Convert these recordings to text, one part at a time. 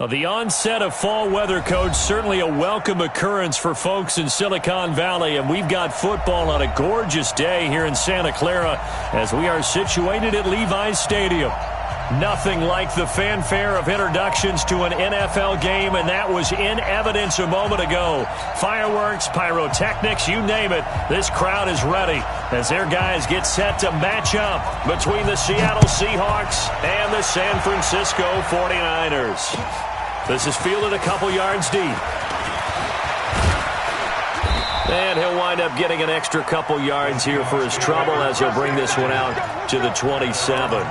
Well, the onset of fall weather, Coach, certainly a welcome occurrence for folks in Silicon Valley, and we've got football on a gorgeous day here in Santa Clara as we are situated at Levi's Stadium. Nothing like the fanfare of introductions to an NFL game, and that was in evidence a moment ago. Fireworks, pyrotechnics, you name it. This crowd is ready as their guys get set to match up between the Seattle Seahawks and the San Francisco 49ers. This is fielded a couple yards deep. And he'll wind up getting an extra couple yards here for his trouble as he'll bring this one out to the 27.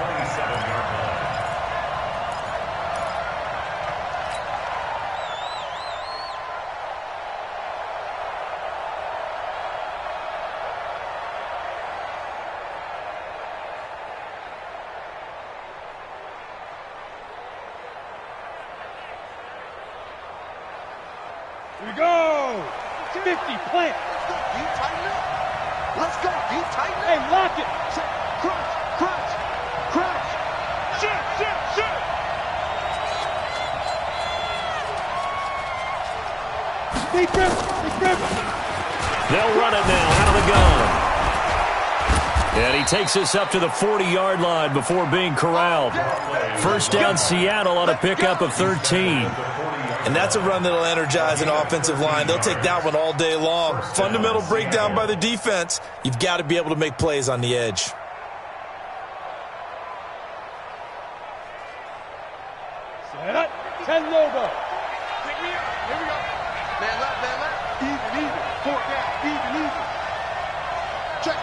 Here we go! 50, plant! Deep, tighten up! Let's go! Deep, tighten up! Hey, lock it! Crunch, crunch, crunch! Shit, shit, shit! Deep rip! They'll run it now out of the gun. And he takes us up to the 40-yard line before being corralled. First down, Seattle on a pickup of 13. And that's a run that'll energize an offensive line. They'll take that one all day long. Fundamental breakdown by the defense. You've got to be able to make plays on the edge. Set up. 10 logo. Here we go. Man left. Even. 4 down. Even. Check.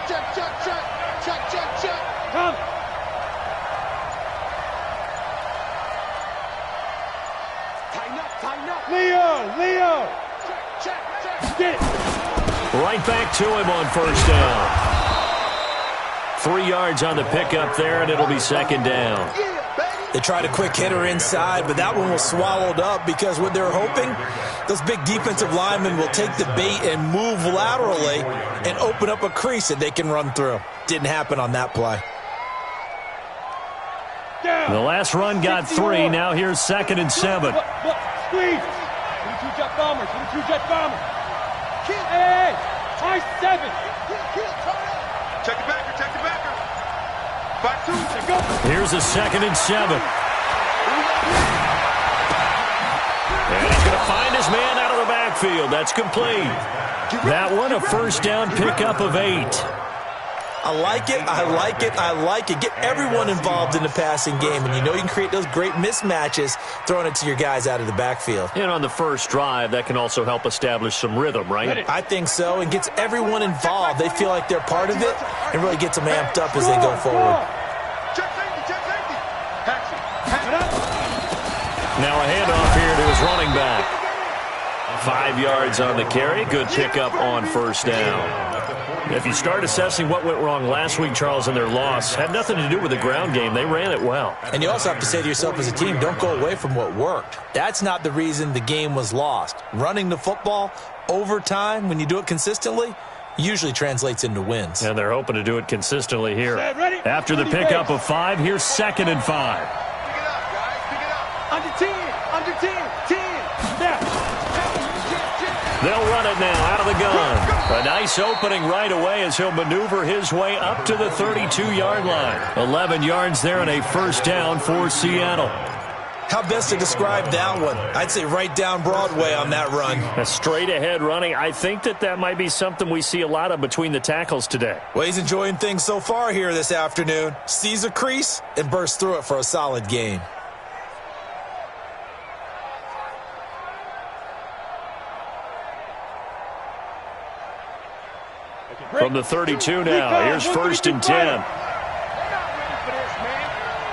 Come. Tighten up. Leo. Check. Get it. Right back to him on first down. 3 yards on the pickup there, and it'll be second down. Yeah, baby. They tried a quick hitter inside, but that one was swallowed up because what they're hoping, those big defensive linemen will take the bait and move laterally and open up a crease that they can run through. Didn't happen on that play. Down. The last run got 3. Now here's 2nd and 7. Look, squeeze. 22 jet bombers. Hey, high 7. Check the backer. 5-2. Go. Here's a 2nd and 7. And he's going to find his man out of the backfield. That's complete. That one, a first down pickup of 8. I like it. Get everyone involved in the passing game, and you know you can create those great mismatches throwing it to your guys out of the backfield. And on the first drive, that can also help establish some rhythm, right? I think so, and gets everyone involved. They feel like they're part of it and really gets them amped up as they go forward. Check safety. Now a handoff here to his running back. 5 yards on the carry. Good pickup on first down. If you start assessing what went wrong last week, Charles, in their loss, had nothing to do with the ground game. They ran it well. And you also have to say to yourself as a team, don't go away from what worked. That's not the reason the game was lost. Running the football over time, when you do it consistently, usually translates into wins. And they're hoping to do it consistently here. After the pickup of 5, here's 2nd and 5. Pick it up, guys. Pick it up. Under 10. 10. They'll run it now out of the gun. A nice opening right away as he'll maneuver his way up to the 32-yard line. 11 yards there and a first down for Seattle. How best to describe that one? I'd say right down Broadway on that run. A straight-ahead running. I think that might be something we see a lot of between the tackles today. Well, he's enjoying things so far here this afternoon. Sees a crease and bursts through it for a solid gain. From the 32 now, here's 1st and 10. They're not ready for this, man.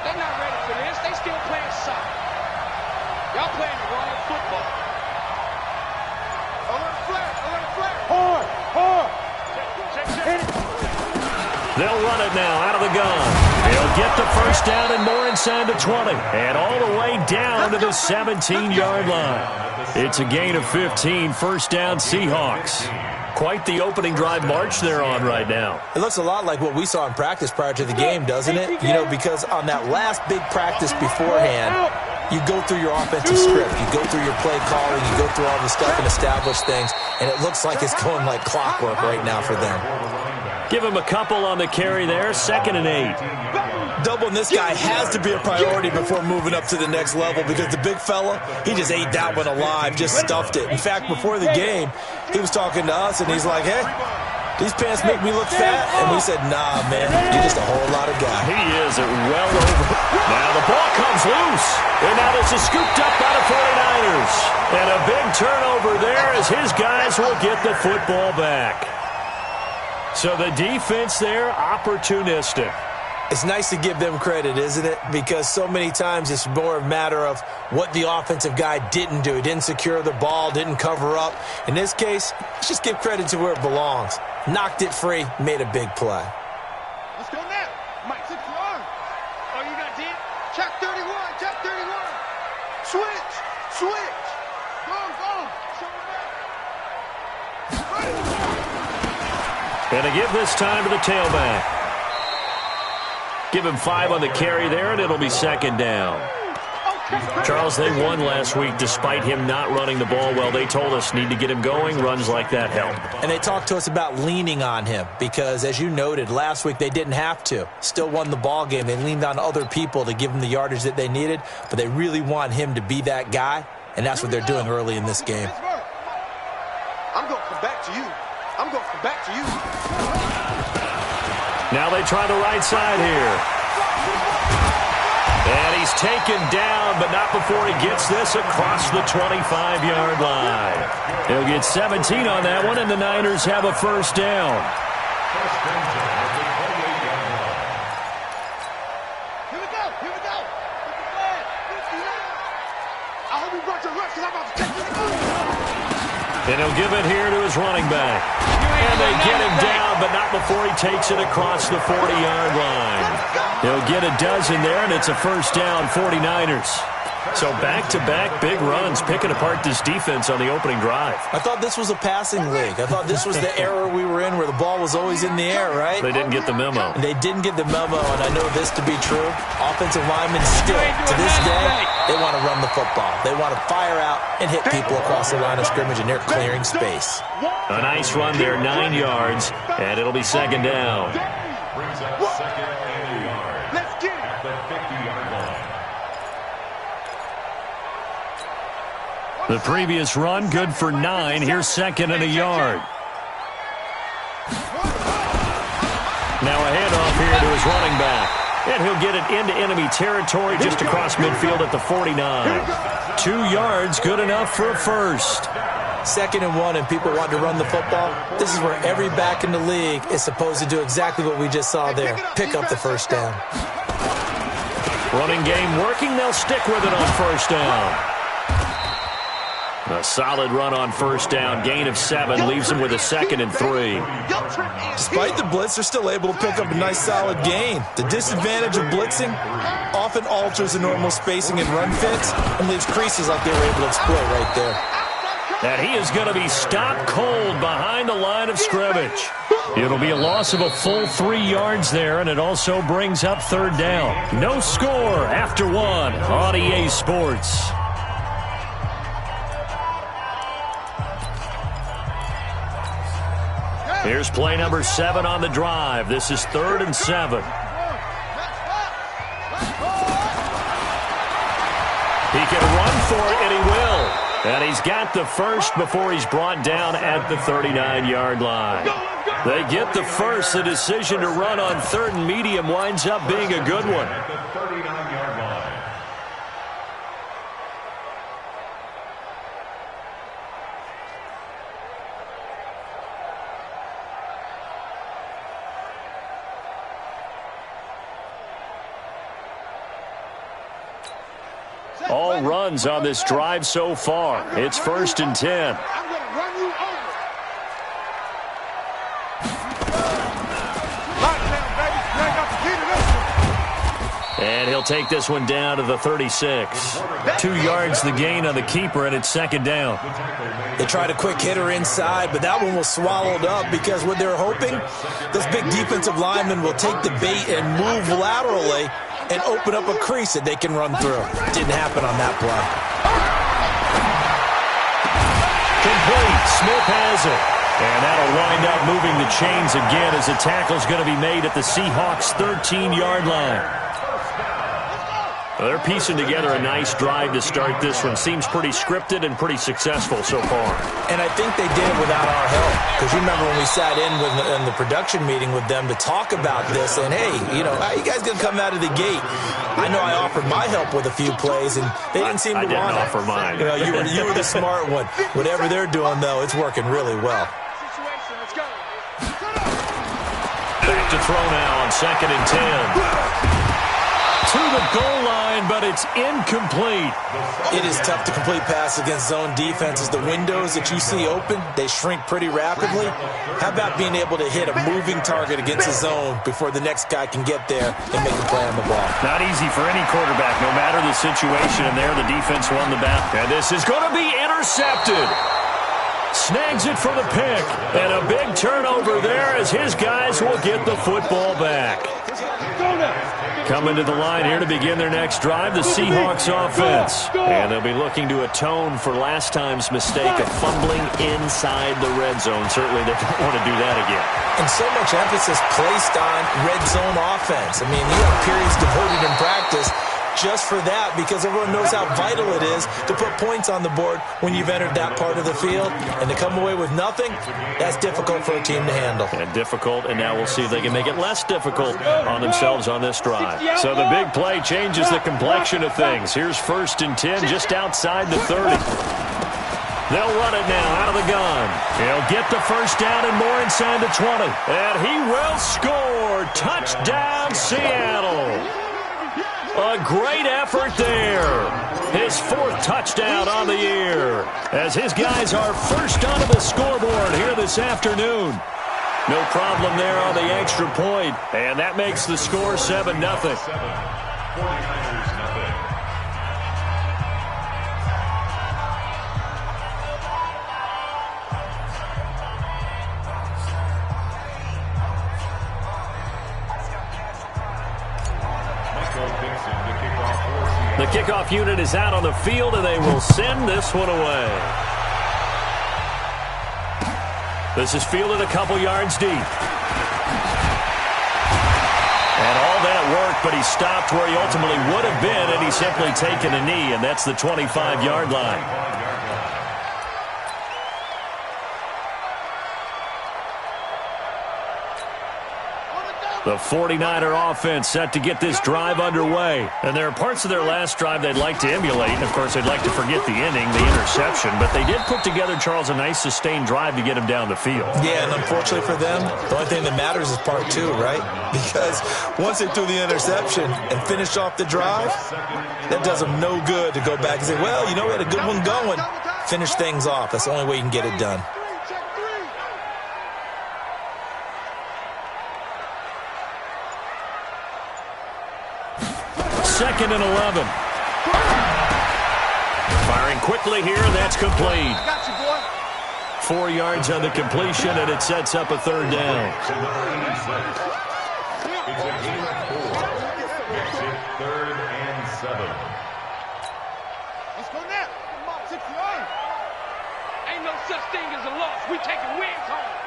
They're not ready for this. They still playing soccer. Y'all playing the wrong football. Alert flare. Hard. Check. They'll run it now out of the gun. He'll get the first down and more inside the 20. And all the way down to the 17-yard line. It's a gain of 15, first down Seahawks. Quite the opening drive march they're on right now. It looks a lot like what we saw in practice prior to the game, doesn't it? You know, because on that last big practice beforehand, You go through your offensive script. You go through your play calling. You go through all the stuff and establish things, and it looks like it's going like clockwork right now for them. Give him a couple on the carry there, 2nd and 8. Doubling this guy has to be a priority before moving up to the next level because the big fella, he just ate that one alive, just stuffed it. In fact, before the game, he was talking to us, and he's like, hey, these pants make me look fat. And we said, nah, man, you're just a whole lot of guy. He is well over. Now the ball comes loose. And now this is scooped up by the 49ers. And a big turnover there as his guys will get the football back. So the defense there, opportunistic. It's nice to give them credit, isn't it? Because so many times it's more a matter of what the offensive guy didn't do. He didn't secure the ball, didn't cover up. In this case, let's just give credit to where it belongs. Knocked it free, made a big play. Let's go now. Mike, 6 yard. Oh, you got deep? Check 31, check 31. Switch, switch. Go. Show him back. And to give this time to the tailback. Give him 5 on the carry there, and it'll be 2nd down. Charles, they won last week despite him not running the ball well. They told us need to get him going. Runs like that help. And they talked to us about leaning on him because, as you noted, last week they didn't have to. Still won the ball game. They leaned on other people to give them the yardage that they needed, but they really want him to be that guy, and that's what they're doing early in this game. I'm going to come back to you. Now they try the right side here. And he's taken down, but not before he gets this across the 25-yard line. He'll get 17 on that one, and the Niners have a first down. Here we go. I hope you brought your rush because I'm about to take you. And he'll give it here to his running back. And they get him down, but not before he takes it across the 40-yard line. He'll get a dozen there, and it's a first down, 49ers. So back-to-back big runs, picking apart this defense on the opening drive. I thought this was a passing league. I thought this was the era we were in where the ball was always in the air, right? They didn't get the memo. They didn't get the memo, and I know this to be true. Offensive linemen still, to this day, they want to run the football. They want to fire out and hit people across the line of scrimmage, and they're clearing space. A nice run there, 9 yards, and it'll be 2nd down. Let's get it. The previous run, good for 9. Here's 2nd and a yard. Now a handoff here to his running back. And he'll get it into enemy territory just across midfield at the 49. 2 yards, good enough for a first. 2nd and 1, and people want to run the football. This is where every back in the league is supposed to do exactly what we just saw there. Pick up the first down. Running game working. They'll stick with it on first down. A solid run on first down. Gain of 7 leaves them with a 2nd and 3. Despite the blitz, they're still able to pick up a nice solid gain. The disadvantage of blitzing often alters the normal spacing and run fits and leaves creases like they were able to exploit right there. And he is going to be stopped cold behind the line of scrimmage. It'll be a loss of a full 3 yards there, and it also brings up 3rd down. No score after 1 on EA Sports. Here's play number 7 on the drive. This is 3rd and 7. He can run for it, and he will. And he's got the first before he's brought down at the 39-yard line. They get the first. The decision to run on 3rd and medium winds up being a good one. All runs on this drive so far. It's 1st and 10. I'm going to run you over. Lockdown, baby. You ain't got the key to this one. And he'll take this one down to the 36. 2 yards the gain on the keeper, and it's 2nd down. They tried a quick hitter inside, but that one was swallowed up because what they're hoping, those big defensive linemen will take the bait and move laterally and open up a crease that they can run through. Didn't happen on that play. Complete. Smith has it. And that'll wind up moving the chains again as the tackle's going to be made at the Seahawks' 13-yard line. Well, they're piecing together a nice drive to start this one. Seems pretty scripted and pretty successful so far. And I think they did it without our help. Because you remember when we sat in the production meeting with them to talk about this, and hey, you know, how you guys going to come out of the gate? I know I offered my help with a few plays, and they didn't seem to want it. I didn't offer mine. You know, you were the smart one. Whatever they're doing, though, it's working really well. Back to throw now on 2nd and 10. To the goal line, but it's incomplete. It is tough to complete pass against zone defenses. The windows that you see open, they shrink pretty rapidly. How about being able to hit a moving target against a zone before the next guy can get there and make a play on the ball? Not easy for any quarterback, no matter the situation. And there, the defense won the battle. And this is going to be intercepted. Snags it for the pick. And a big turnover there as his guys will get the football back. Coming to the line here to begin their next drive, the Seahawks offense. And they'll be looking to atone for last time's mistake of fumbling inside the red zone. Certainly they don't want to do that again. And so much emphasis placed on red zone offense. I mean, you have periods devoted in practice just for that, because everyone knows how vital it is to put points on the board when you've entered that part of the field. And to come away with nothing, that's difficult for a team to handle. And difficult, and now we'll see if they can make it less difficult on themselves on this drive. So the big play changes the complexion of things. Here's 1st and 10 just outside the 30. They'll run it now out of the gun. He'll get the first down and more inside the 20. And he will score. Touchdown, Seattle. A great effort there. His 4th touchdown on the year as his guys are first onto the scoreboard here this afternoon. No problem there on the extra point, and that makes the score 7-0. The kickoff unit is out on the field, and they will send this one away. This is fielded a couple yards deep. And all that worked, but he stopped where he ultimately would have been, and he's simply taken a knee, and that's the 25-yard line. The 49er offense set to get this drive underway. And there are parts of their last drive they'd like to emulate. And, of course, they'd like to forget the inning, the interception. But they did put together, Charles, a nice sustained drive to get him down the field. Yeah, and unfortunately for them, the only thing that matters is part 2, right? Because once they threw the interception and finished off the drive, that does them no good to go back and say, well, you know, we had a good one going. Finish things off. That's the only way you can get it done. 2nd and 11. Firing quickly here, that's complete. 4 yards on the completion, and it sets up a 3rd down. Let's go now. 6 yards. Ain't no such thing as a loss. We taking wins home.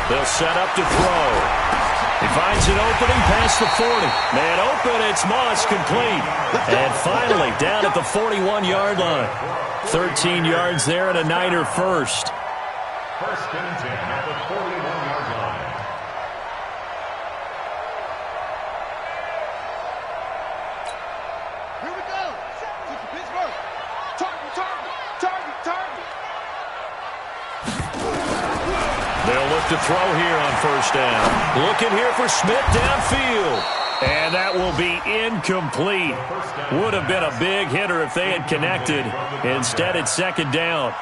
They'll set up to throw. He finds an opening past the 40. Man open, it's Moss complete. And finally down at the 41-yard line. 13 yards there and a Niner first. 1st and 10 at the 41-yard line. Here we go. Pittsburgh. Target. They'll look to throw here on 1st down. Looking here for Smith downfield. And that will be incomplete. Would have been a big hitter if they had connected. Instead, it's second down.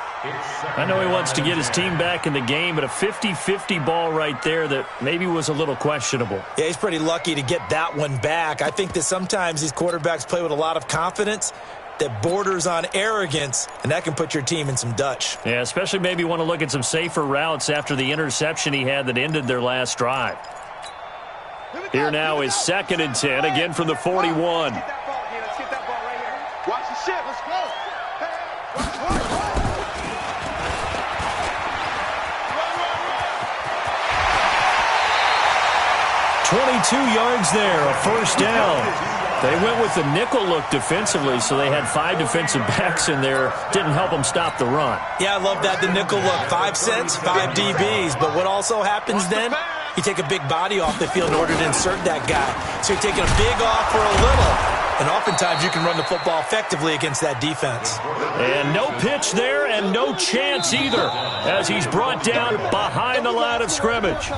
I know he wants to get his team back in the game, but a 50-50 ball right there that maybe was a little questionable. Yeah, he's pretty lucky to get that one back. I think that sometimes these quarterbacks play with a lot of confidence that borders on arrogance, and that can put your team in some Dutch. Yeah, especially maybe want to look at some safer routes after the interception he had that ended their last drive. Here now is 2nd and 10, again from the 41. Let's get that ball right here. Watch the shit. Let's go. Hey, 22 yards there, a first down. They went with the nickel look defensively, so they had 5 defensive backs in there. Didn't help them stop the run. Yeah, I love that, the nickel look. 5 cents, 5 DBs. But what also happens then? You take a big body off the field in order to insert that guy. So you're taking a big off for a little. And oftentimes you can run the football effectively against that defense. And no pitch there and no chance either as he's brought down behind the line of scrimmage.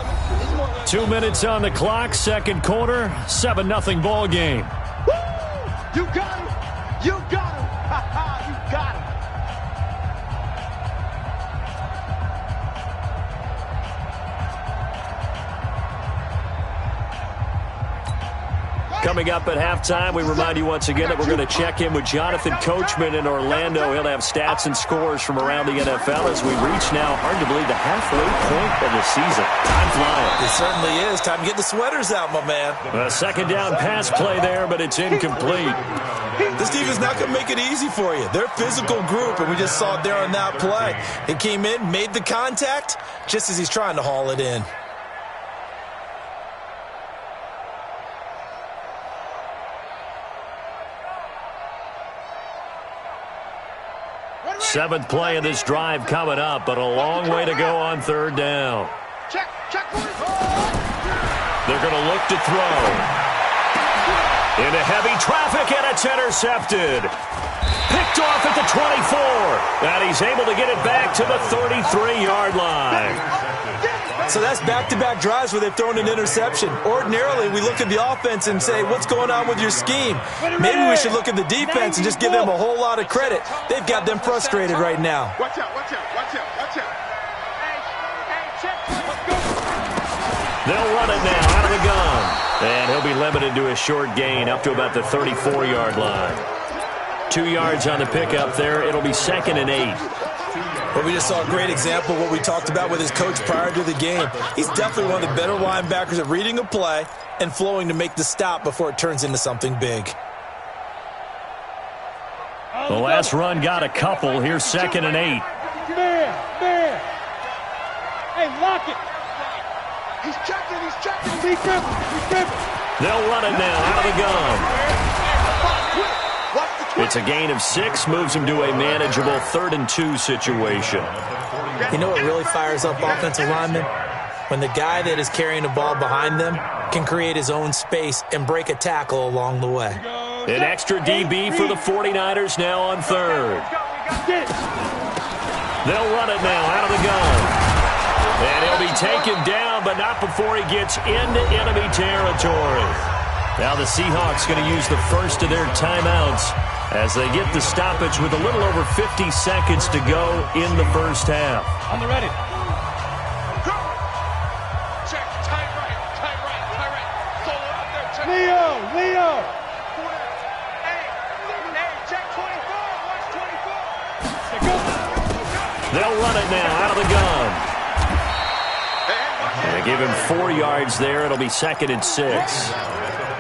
2 minutes on the clock, second quarter, 7-0 ball game. you got him. You got him. Ha ha, you got him. Coming up at halftime, we remind you once again that we're going to check in with Jonathan Coachman in Orlando. He'll have stats and scores from around the NFL as we reach now, hard to believe, the halfway point of the season. Time flying. It certainly is. Time to get the sweaters out, my man. A second down pass play there, but it's incomplete. This defense is not going to make it easy for you. They're a physical group, and we just saw it there on that play. It came in, made the contact, just as he's trying to haul it in. Seventh play of this drive coming up, but a long way to go on third down. Check. They're going to look to throw. Into heavy traffic, and it's intercepted. Picked off at the 24. And he's able to get it back to the 33-yard line. So that's back-to-back drives where they've thrown an interception. Ordinarily, we look at the offense and say, what's going on with your scheme? Maybe we should look at the defense and just give them a whole lot of credit. They've got them frustrated right now. Watch out. They'll run it now out of the gun. And he'll be limited to a short gain up to about the 34-yard line. 2 yards on the pickup there. It'll be 2nd and 8. Well, we just saw a great example of what we talked about with his coach prior to the game. He's definitely one of the better linebackers at reading a play and flowing to make the stop before it turns into something big. The last run got a couple. Here's 2nd and 8. Man. Hey, lock it. He's checking. He's tripping. They'll run it now out of the gun. Watch the twist. It's a gain of 6, moves him to a manageable 3rd and 2 situation. You know what really fires up offensive linemen? When the guy that is carrying the ball behind them can create his own space and break a tackle along the way. An extra DB for the 49ers now on 3rd. They'll run it now out of the gun. And he'll be taken down, but not before he gets into enemy territory. Now the Seahawks going to use the first of their timeouts as they get the stoppage with a little over 50 seconds to go in the first half. On the ready. Check. Tight right. Solo out there. Check. Leo. Hey, check 24. Watch 24. They'll run it now out of the gun. And they give him 4 yards there. It'll be 2nd and 6.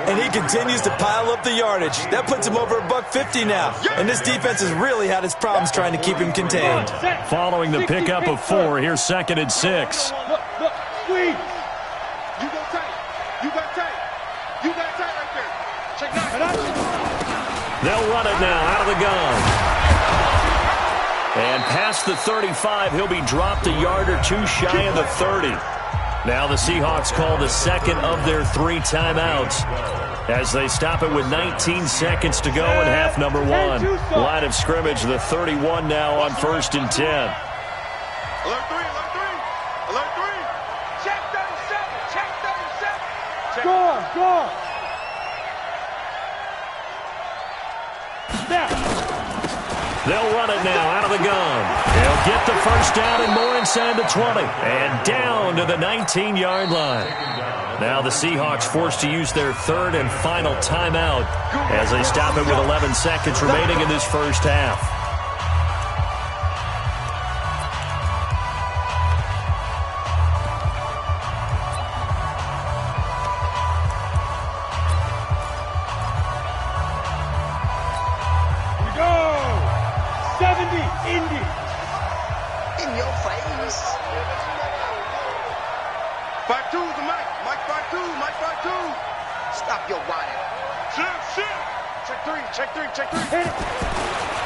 And he continues to pile up the yardage. That puts him over $150 now. And this defense has really had its problems trying to keep him contained. Following the pickup of 4, here's 2nd and 6. Look, squeeze. You got tight right there. Check 9. They'll run it now out of the gun. And past the 35, he'll be dropped a yard or 2 shy of the 30. Now the Seahawks call the second of their 3 timeouts as they stop it with 19 seconds to go in half number 1. Line of scrimmage, the 31 now on 1st and 10. Alert 3. Check 37. Score. Snap. They'll run it now out of the gun. They'll get the first down and more inside the 20. And down to the 19-yard line. Now the Seahawks forced to use their third and final timeout as they stop it with 11 seconds remaining in this first half.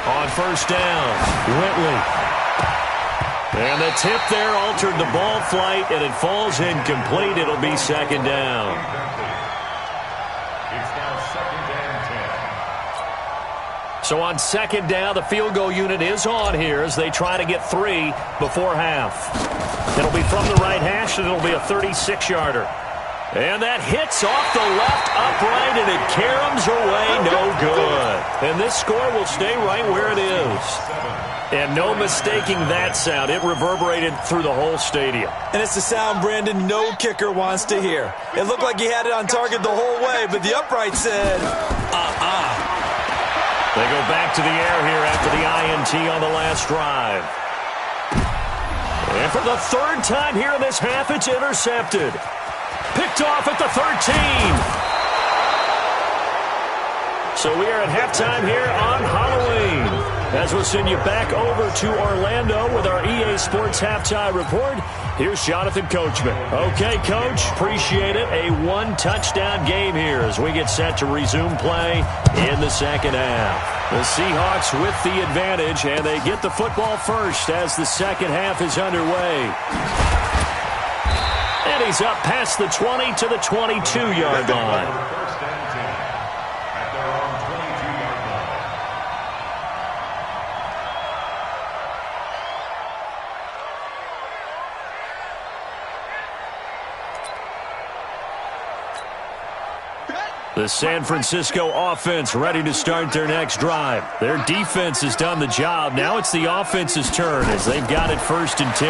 On first down, Whitley. And the tip there altered the ball flight, and it falls incomplete. It'll be second down. It's now second and 10. So on second down, the field goal unit is on here as they try to get 3 before half. It'll be from the right hash, and it'll be a 36-yarder. And that hits off the left upright, and it caroms away, no good. And this score will stay right where it is. And no mistaking that sound. It reverberated through the whole stadium. And it's the sound, Brandon, no kicker wants to hear. It looked like he had it on target the whole way, but the upright said, They go back to the air here after the INT on the last drive. And for the third time here in this half, it's intercepted. Picked off at the 13. So we are at halftime here on Halloween. As we'll send you back over to Orlando with our EA Sports Halftime Report, here's Jonathan Coachman. Okay, Coach, appreciate it. A one-touchdown game here as we get set to resume play in the second half. The Seahawks with the advantage, and they get the football first as the second half is underway. And he's up past the 20 to the 22-yard line. First and 10 at their own 22-yard line. The San Francisco offense ready to start their next drive. Their defense has done the job. Now it's the offense's turn as they've got it first and 10.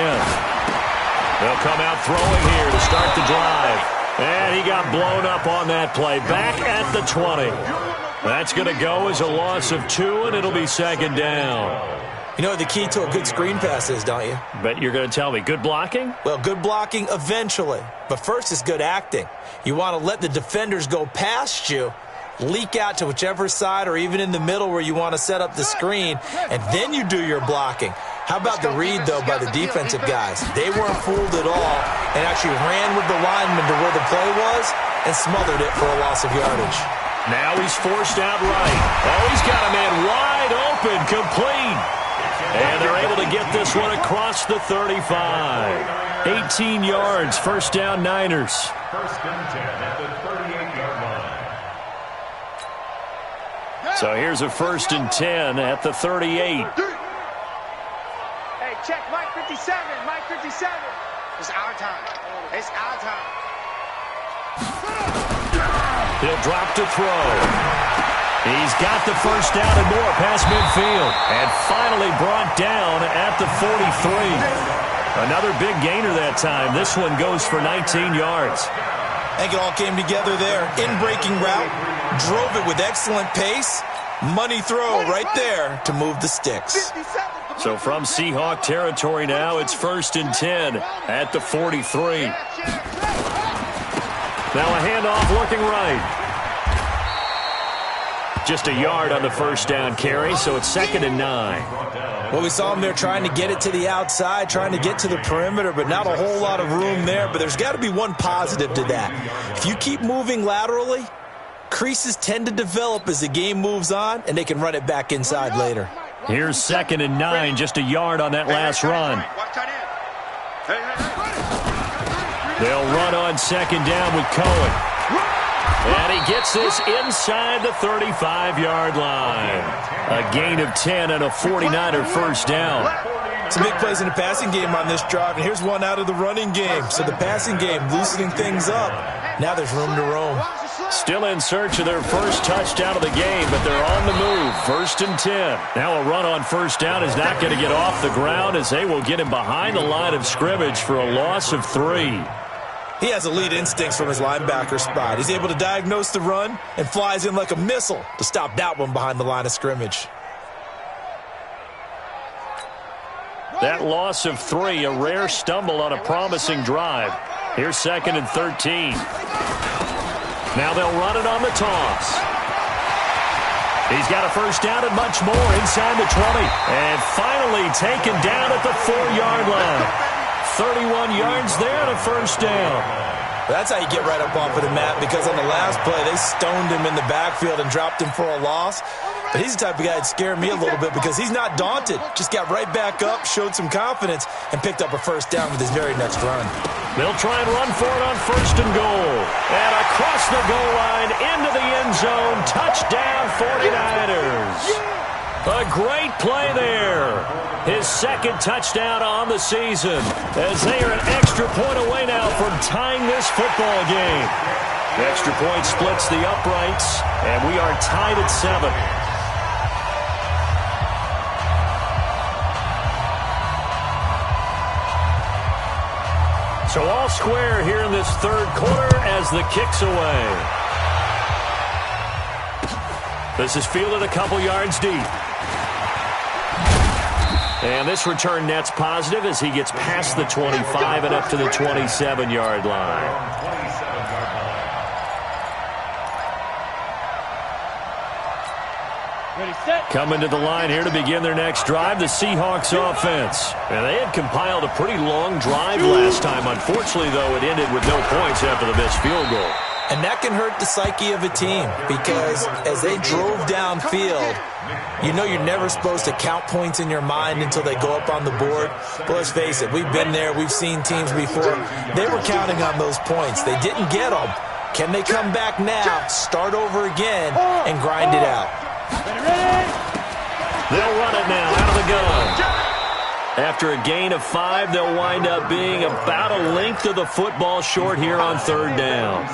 They'll come out throwing here to start the drive. And he got blown up on that play. Back at the 20. That's going to go as a loss of 2, and it'll be second down. You know what the key to a good screen pass is, don't you? Bet you're going to tell me. Good blocking? Well, good blocking eventually. But first is good acting. You want to let the defenders go past you, leak out to whichever side or even in the middle where you want to set up the screen, and then you do your blocking. How about the read, though, by the defensive guys? They weren't fooled at all and actually ran with the lineman to where the play was and smothered it for a loss of yardage. Now he's forced out right. Oh, he's got a man wide open, complete. And they're able to get this one across the 35. 18 yards, first down Niners. First and 10 at the 38-yard line. So here's a first and 10 at the 38. Check, Mike 57, Mike 57. It's our time. It's our time. He'll drop to throw. He's got the first down and more past midfield. And finally brought down at the 43. Another big gainer that time. This one goes for 19 yards. I think it all came together there. In-breaking route. Drove it with excellent pace. Money throw right there to move the sticks. So from Seahawk territory now, it's first and 10 at the 43. Now a handoff looking right. Just a yard on the first down carry, so it's second and 9. Well, we saw him there trying to get it to the outside, trying to get to the perimeter, but not a whole lot of room there. But there's got to be one positive to that. If you keep moving laterally, creases tend to develop as the game moves on, and they can run it back inside later. Here's second and 9, just a yard on that last run. They'll run on second down with Cohen. And he gets this inside the 35-yard line. A gain of 10 and a 49er first down. Some big plays in the passing game on this drive, and here's one out of the running game. So the passing game loosening things up. Now there's room to roam. Still in search of their first touchdown of the game, but they're on the move. 1st and 10. Now a run on first down is not going to get off the ground as they will get him behind the line of scrimmage for a loss of 3. He has elite instincts from his linebacker spot. He's able to diagnose the run and flies in like a missile to stop that one behind the line of scrimmage. That loss of 3, a rare stumble on a promising drive. Here's 2nd and 13. Now they'll run it on the toss. He's got a first down and much more inside the 20. And finally taken down at the 4-yard line. 31 yards there and a first down. That's how you get right up off of the mat, because on the last play, they stoned him in the backfield and dropped him for a loss. But he's the type of guy that scared me a little bit because he's not daunted. Just got right back up, showed some confidence, and picked up a first down with his very next run. They'll try and run for it on 1st and goal. And across the goal line, into the end zone, touchdown 49ers. A great play there. His 2nd touchdown on the season as they are an extra point away now from tying this football game. The extra point splits the uprights, and we are tied at 7. So all square here in this 3rd quarter as the kick's away. This is fielded a couple yards deep. And this return net's positive as he gets past the 25 and up to the 27-yard line. Coming to the line here to begin their next drive, the Seahawks offense. And they had compiled a pretty long drive last time. Unfortunately, though, it ended with no points after the missed field goal. And that can hurt the psyche of a team because as they drove downfield, you know you're never supposed to count points in your mind until they go up on the board. But let's face it, we've been there. We've seen teams before. They were counting on those points. They didn't get them. Can they come back now, start over again, and grind it out? They'll run it now out of the gun. After a gain of 5, they'll wind up being about a length of the football short here on 3rd down.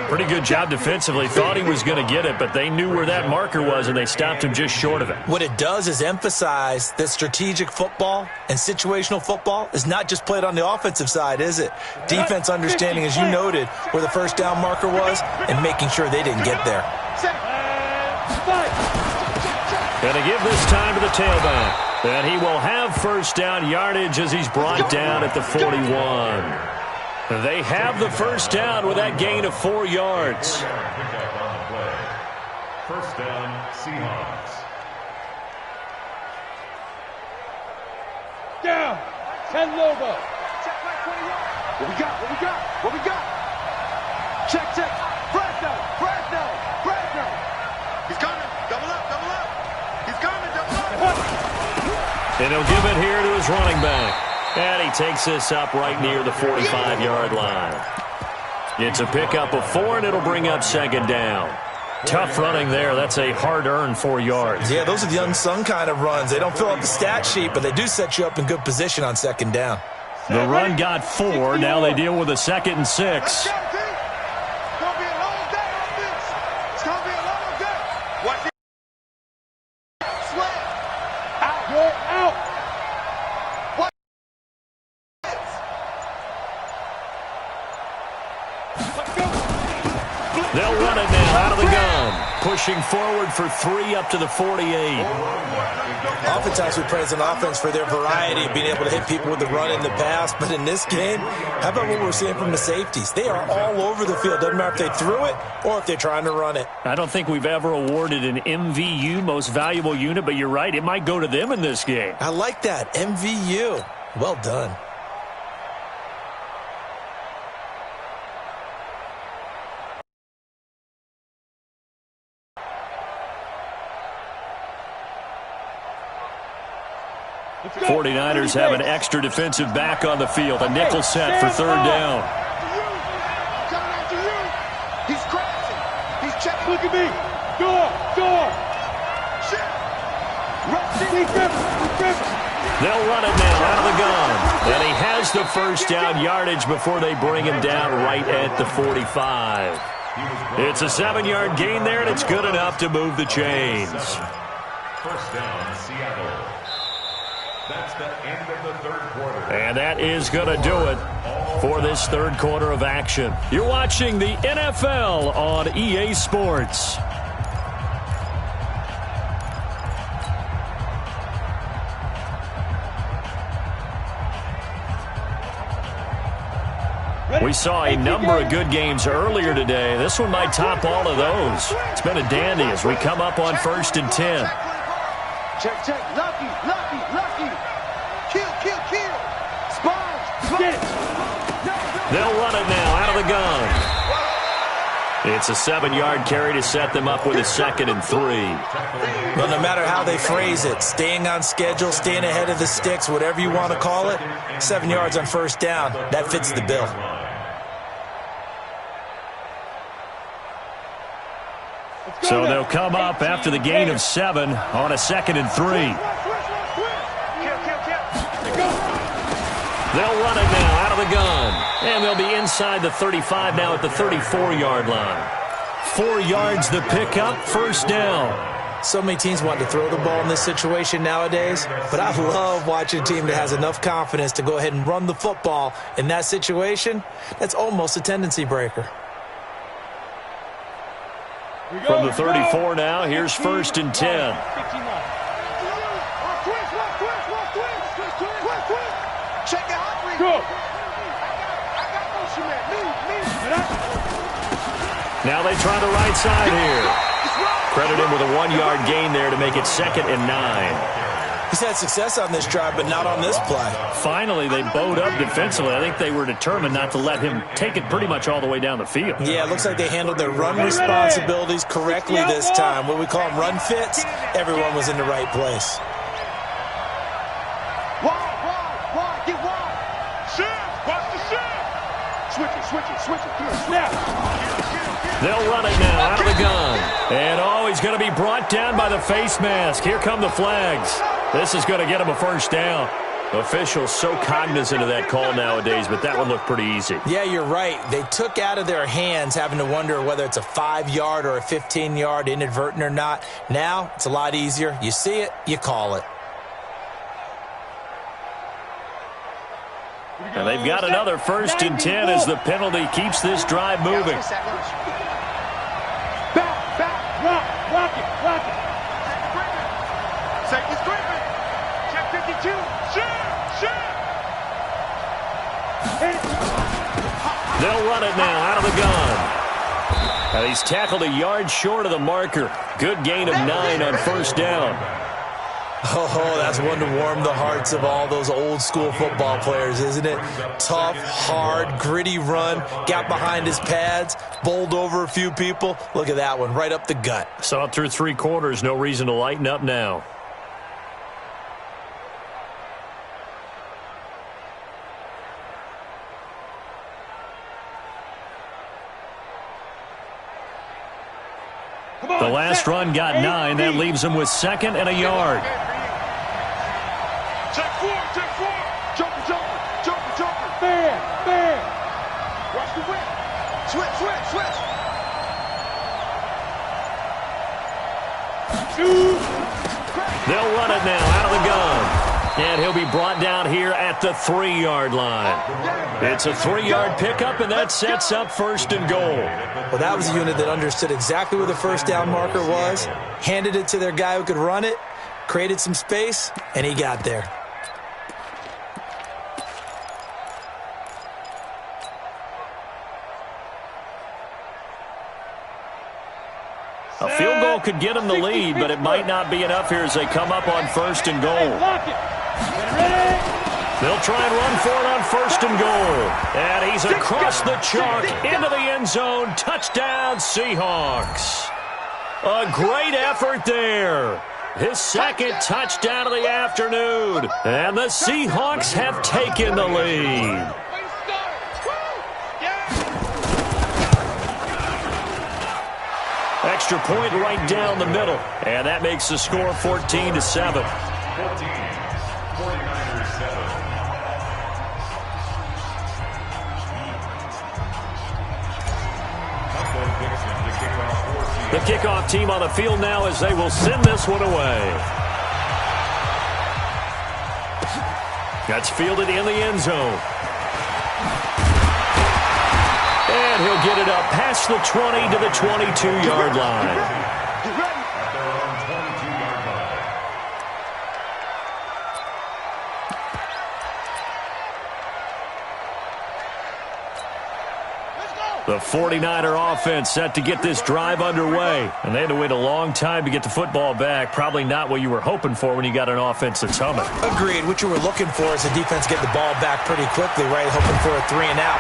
Pretty good job defensively. Thought he was going to get it, but they knew where that marker was, and they stopped him just short of it. What it does is emphasize that strategic football and situational football is not just played on the offensive side, is it? Defense understanding, as you noted, where the first down marker was and making sure they didn't get there. Going to give this time to the tailback. And he will have first down yardage as he's brought down at the 41. They have the first down with that gain of 4 yards. First down, Seahawks. Down. 10 Lobo. What we got? What we got? What we got? Check, check. Fresno. He's coming. Double up. He's coming. Double up. And he'll give it here to his running back. And he takes this up right near the 45-yard line. It's a pickup of 4, and it'll bring up 2nd down. Tough running there. That's a hard-earned 4 yards. Yeah, those are the unsung kind of runs. They don't fill out the stat sheet, but they do set you up in good position on 2nd down. The run got 4. Now they deal with a 2nd and 6. They'll run it now out of the gun. Pushing forward for 3 up to the 48. Oftentimes we praise an offense for their variety of being able to hit people with the run in the pass. But in this game, how about what we're seeing from the safeties? They are all over the field. Doesn't matter if they threw it or if they're trying to run it. I don't think we've ever awarded an MVU, most valuable unit, but you're right. It might go to them in this game. I like that. MVU. Well done. Let's go. 49ers have an extra defensive back on the field. A nickel set for 3rd down. He's crashing. He's checking. Look at me. Door. They'll run it now out of the gun. And he has the first down yardage before they bring him down right at the 45. It's a 7-yard gain there, and it's good enough to move the chains. First down, Seattle. That's the end of the third quarter. And that is going to do it for this third quarter of action. You're watching the NFL on EA Sports. We saw a number of good games earlier today. This one might top all of those. It's been a dandy as we come up on 1st and 10. Check, check. Lucky, lucky, lucky. Kill, kill, kill. Sponge. They'll run it now out of the gun. It's a 7-yard carry to set them up with a 2nd and 3. Well, no matter how they phrase it, staying on schedule, staying ahead of the sticks, whatever you want to call it, 7 yards on first down, that fits the bill. So they'll come up after the gain of 7 on a 2nd and 3. They'll run it now out of the gun. And they'll be inside the 35 now at the 34-yard line. 4 yards the pickup, first down. So many teams want to throw the ball in this situation nowadays, but I love watching a team that has enough confidence to go ahead and run the football in that situation. That's almost a tendency breaker. From the 34 now, here's 1st and 10. Check it out. Now they try the right side here. Credit him with a 1-yard gain there to make it 2nd and 9. He's had success on this drive, but not on this play. Finally, they bowed up defensively. I think they were determined not to let him take it pretty much all the way down the field. Yeah, it looks like they handled their run responsibilities correctly this time. What we call them run fits, everyone was in the right place. Wide, get wide. Shift, watch the shift. Switch it. Snap. They'll run it now out of the gun. And he's going to be brought down by the face mask. Here come the flags. This is going to get him a first down. Officials so cognizant of that call nowadays, but that one looked pretty easy. Yeah, you're right. They took out of their hands having to wonder whether it's a 5-yard or a 15-yard inadvertent or not. Now, it's a lot easier. You see it, you call it. And they've got another 1st and 10 as the penalty keeps this drive moving. Rock it. Safety's creeping. Check 52. Shoot. They'll run it now out of the gun. And he's tackled a yard short of the marker. Good gain of 9 on first down. Oh, that's one to warm the hearts of all those old school football players, isn't it? Tough, hard, gritty run, got behind his pads, bowled over a few people. Look at that one, right up the gut. Saw it through 3 quarters, no reason to lighten up now. The last run got 9. That leaves him with 2nd and a yard. Check 4. Jumper. Fair. Watch the whip. Switch. They'll run it now out of the gun. And he'll be brought down here at the 3-yard line. It's a 3-yard pickup, and that sets up 1st and goal. Well, that was a unit that understood exactly where the first down marker was, handed it to their guy who could run it, created some space, and he got there. A field goal could get them the lead, but it might not be enough here as they come up on 1st and goal. They'll try and run for it on 1st and goal. And he's across the chalk into the end zone. Touchdown, Seahawks. A great effort there. His 2nd touchdown of the afternoon. And the Seahawks have taken the lead. Extra point right down the middle. And that makes the score 14-7. 49ers 7. The kickoff team on the field now as they will send this one away. That's fielded in the end zone. And he'll get it up past the 20 to the 22-yard line. The 49er offense set to get this drive underway. And they had to wait a long time to get the football back. Probably not what you were hoping for when you got an offense that's humming. Agreed. What you were looking for is the defense get the ball back pretty quickly, right? Hoping for a 3 and out.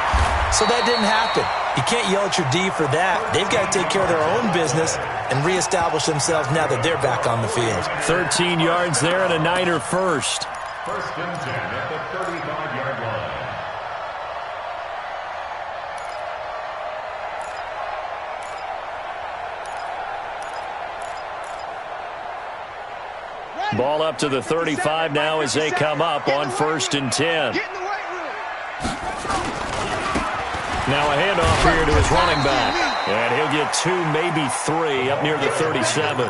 So that didn't happen. You can't yell at your D for that. They've got to take care of their own business and reestablish themselves now that they're back on the field. 13 yards there and a Niner first. First and 10 at the 35-yard line. Ball up to the 35 now as they come up on first and 10. Now a handoff here to his running back. And he'll get 2, maybe 3 up near the 37.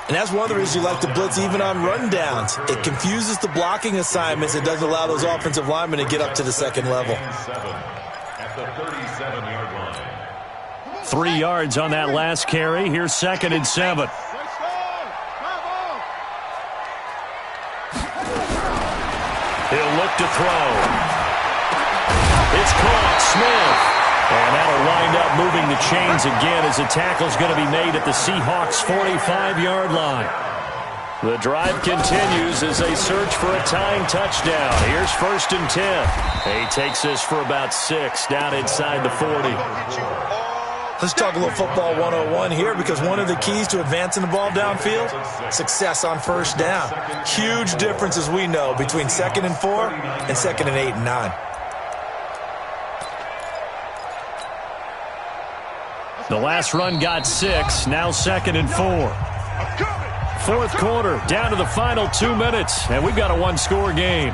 And that's one of the reasons you like to blitz even on rundowns. It confuses the blocking assignments. It doesn't allow those offensive linemen to get up to the second level. At the 37-yard line. 3 yards on that last carry. Here's second and 7. He'll look to throw. It's caught. Smith. And that'll wind up moving the chains again as the tackle's going to be made at the Seahawks' 45-yard line. The drive continues as they search for a tying touchdown. Here's first and 10. He takes this for about 6 down inside the 40. Let's talk a little football 101 here, because one of the keys to advancing the ball downfield, success on first down. Huge difference, as we know, between 2nd and 4 and 2nd and 8 and 9. The last run got 6, now 2nd and 4. Fourth quarter, down to the final 2 minutes, and we've got a one-score game.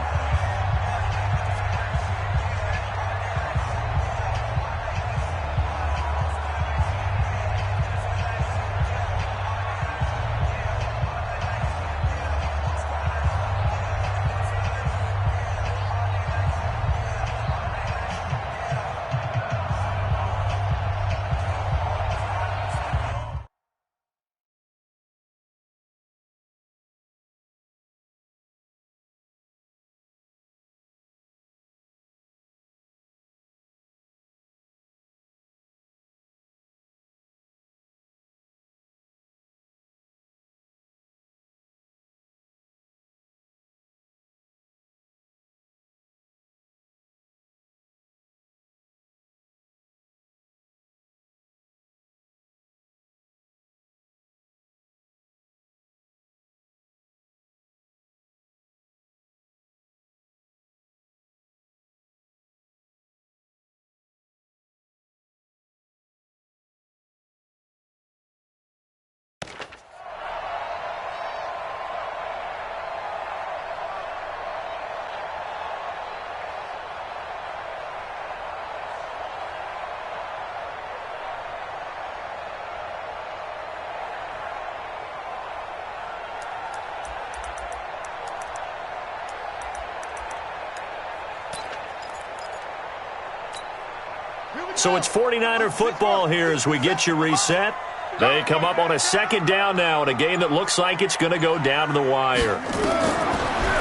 So it's 49er football here as we get you reset. They come up on a second down now in a game that looks like it's going to go down to the wire.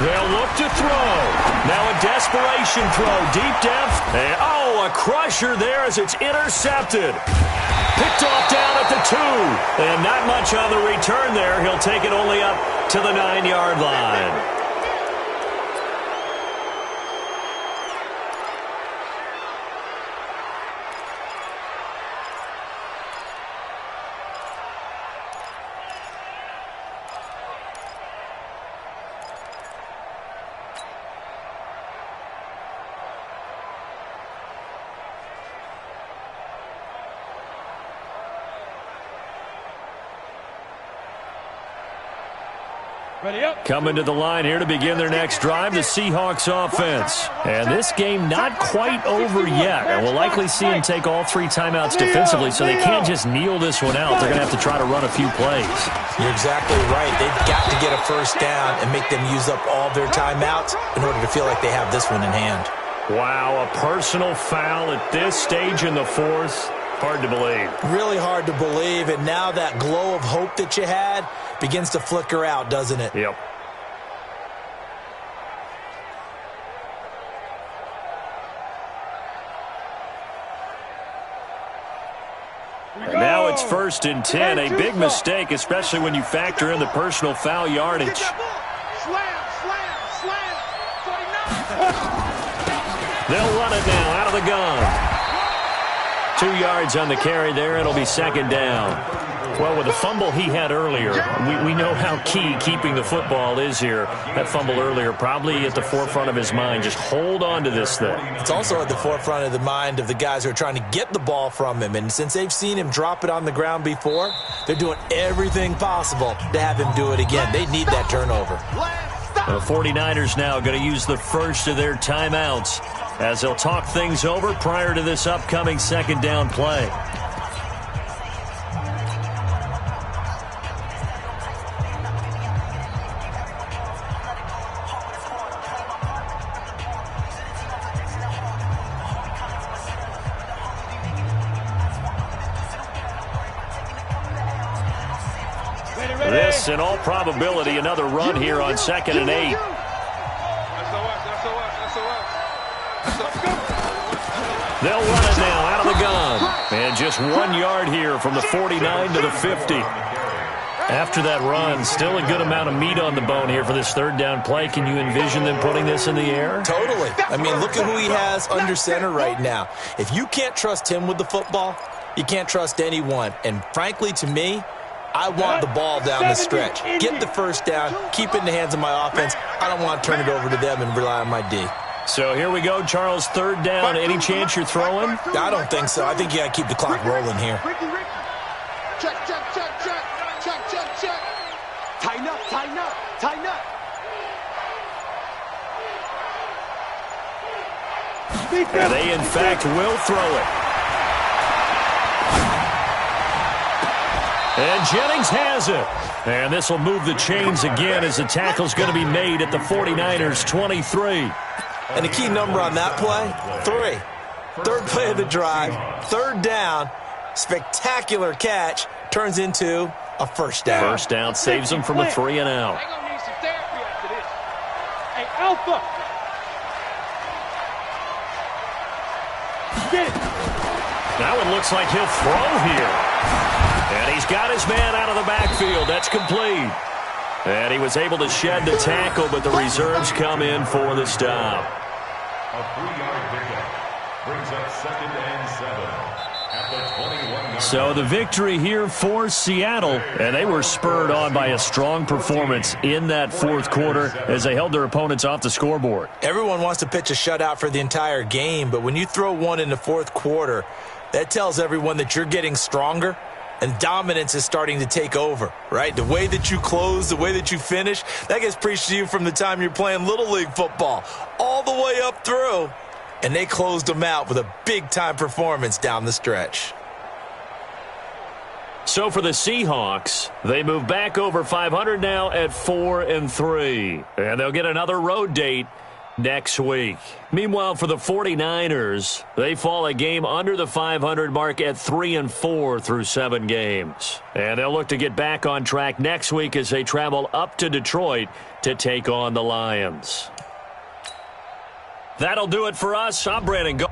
They'll look to throw. Now a desperation throw, deep depth. And, a crusher there as it's intercepted. Picked off down at the 2. And not much on the return there. He'll take it only up to the 9-yard line. Ready up. Coming to the line here to begin their next drive, the Seahawks offense. And this game not quite over yet. And we'll likely see them take all 3 timeouts defensively, so they can't just kneel this one out. They're going to have to try to run a few plays. You're exactly right. They've got to get a first down and make them use up all their timeouts in order to feel like they have this one in hand. Wow, a personal foul at this stage in the fourth. Hard to believe. Really hard to believe, and now that glow of hope that you had begins to flicker out, doesn't it? Yep. And now it's 1st and 10. A big mistake, especially when you factor in the personal foul yardage. Slam, slam, slam. 49. They'll run it now out of the gun. 2 yards on the carry there. It'll be 2nd down. Well, with the fumble he had earlier, we know how key keeping the football is here. That fumble earlier probably at the forefront of his mind. Just hold on to this thing. It's also at the forefront of the mind of the guys who are trying to get the ball from him. And since they've seen him drop it on the ground before, they're doing everything possible to have him do it again. They need that turnover. The 49ers now going to use the first of their timeouts as they'll talk things over prior to this upcoming 2nd down play. This, in all probability, another run here on 2nd and 8. They'll run it now out of the gun. And just 1 yard here from the 49 to the 50. After that run, still a good amount of meat on the bone here for this 3rd down play. Can you envision them putting this in the air? Totally. I mean, look at who he has under center right now. If you can't trust him with the football, you can't trust anyone. And frankly, to me, I want the ball down the stretch. Get the first down, keep it in the hands of my offense. I don't want to turn it over to them and rely on my D. So here we go, Charles, 3rd down. Any chance you're throwing? I don't think so. I think you got to keep the clock rolling here. Ricky. Check, check, check, check. Check, check, check. Tighten up, tighten up, tighten up. And they, in fact, will throw it. And Jennings has it. And this will move the chains again as the tackle's going to be made at the 49ers' 23. And the key number on that play, 3. 3rd play of the drive, 3rd down, spectacular catch, turns into a first down. First down saves them from a 3 and out. They're going to need some therapy after this. Hey, Alpha. Get it. Now it looks like he'll throw here. And he's got his man out of the backfield. That's complete. And he was able to shed the tackle, but the reserves come in for the stop. A 3-yard pickup brings up 2nd and 7 at the 21. So the victory here for Seattle, and they were spurred on by a strong performance in that 4th quarter as they held their opponents off the scoreboard. Everyone wants to pitch a shutout for the entire game, but when you throw one in the 4th quarter, that tells everyone that you're getting stronger and dominance is starting to take over, right? The way that you close, the way that you finish, that gets preached to you from the time you're playing Little League football all the way up through. And they closed them out with a big-time performance down the stretch. So for the Seahawks, they move back over 500 now at 4-3. And they'll get another road date next week. Meanwhile, for the 49ers, they fall a game under the 500 mark at 3-4 through 7 games. And they'll look to get back on track next week as they travel up to Detroit to take on the Lions. That'll do it for us. I'm Brandon Gold.